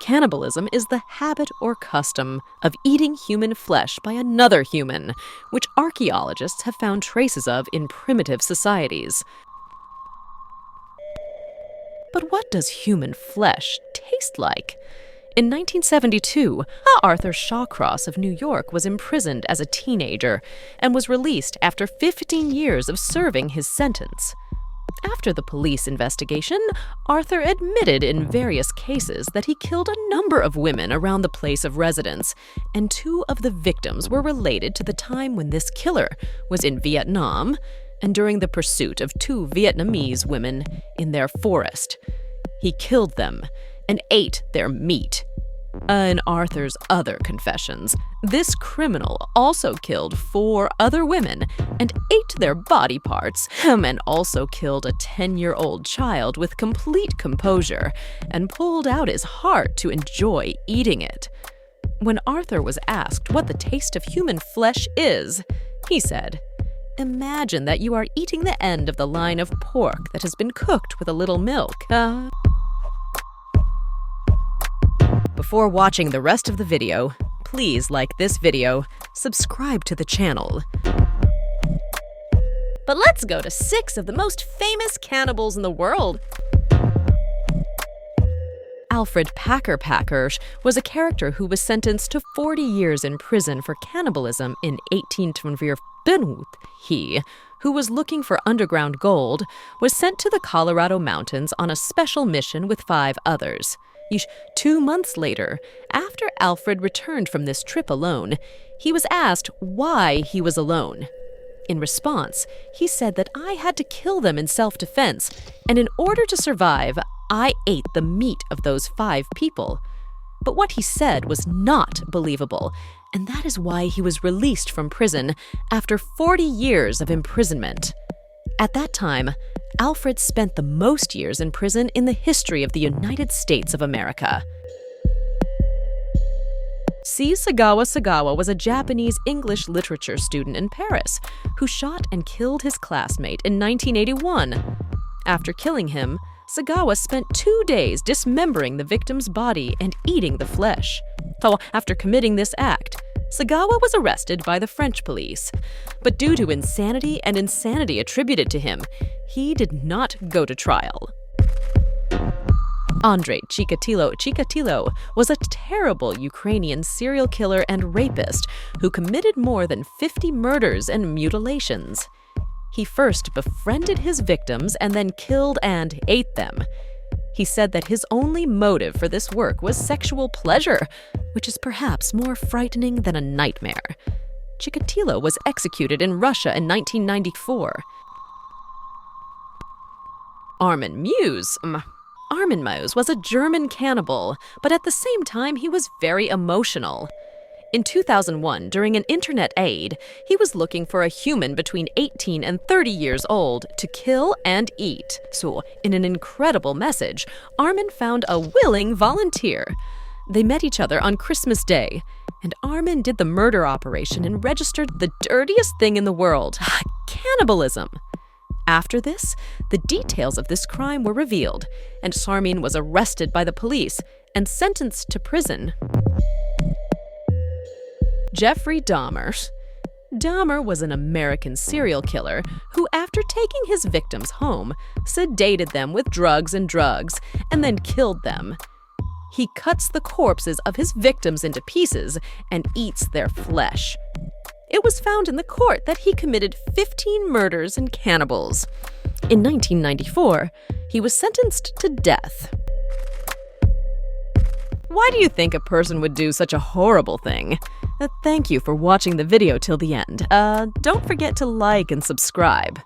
Cannibalism is the habit or custom of eating human flesh by another human, which archaeologists have found traces of in primitive societies. But what does human flesh taste like? In 1972, Arthur Shawcross of New York was imprisoned as a teenager and was released after 15 years of serving his sentence. After the police investigation, Arthur admitted in various cases that he killed a number of women around the place of residence, and 2 of the victims were related to the time when this killer was in Vietnam and during the pursuit of 2 Vietnamese women in their forest. He killed them and ate their meat. In Arthur's other confessions, this criminal also killed 4 other women and ate their body parts, and also killed a 10-year-old child with complete composure and pulled out his heart to enjoy eating it. When Arthur was asked what the taste of human flesh is, he said, "Imagine that you are eating the end of the line of pork that has been cooked with a little milk." Before watching the rest of the video, please like this video, subscribe to the channel. But let's go to 6 of the most famous cannibals in the world. Alfred Packer was a character who was sentenced to 40 years in prison for cannibalism in 1824. He, who was looking for underground gold, was sent to the Colorado mountains on a special mission with 5 others. 2 months later, after Alfred returned from this trip alone, he was asked why he was alone. In response, he said that "I had to kill them in self-defense, and in order to survive, I ate the meat of those 5 people." But what he said was not believable, and that is why he was released from prison after 40 years of imprisonment. At that time, Alfred spent the most years in prison in the history of the United States of America. Sagawa was a Japanese English literature student in Paris who shot and killed his classmate in 1981. After killing him, Sagawa spent 2 days dismembering the victim's body and eating the flesh. So, after committing this act, Sagawa was arrested by the French police, but due to insanity attributed to him, he did not go to trial. Andrei Chikatilo was a terrible Ukrainian serial killer and rapist who committed more than 50 murders and mutilations. He first befriended his victims and then killed and ate them. He said that his only motive for this work was sexual pleasure, which is perhaps more frightening than a nightmare. Chikatilo was executed in Russia in 1994. Armin Muse was a German cannibal, but at the same time he was very emotional. In 2001, during an internet aid, he was looking for a human between 18 and 30 years old to kill and eat. So, in an incredible message, Armin found a willing volunteer. They met each other on Christmas Day, and Armin did the murder operation and registered the dirtiest thing in the world, cannibalism. After this, the details of this crime were revealed, and Armin was arrested by the police and sentenced to prison. Jeffrey Dahmer. Dahmer was an American serial killer who, after taking his victims home, sedated them with drugs and then killed them. He cuts the corpses of his victims into pieces and eats their flesh. It was found in the court that he committed 15 murders and cannibals. In 1994, he was sentenced to death. Why do you think a person would do such a horrible thing? Thank you for watching the video till the end. Don't forget to like and subscribe.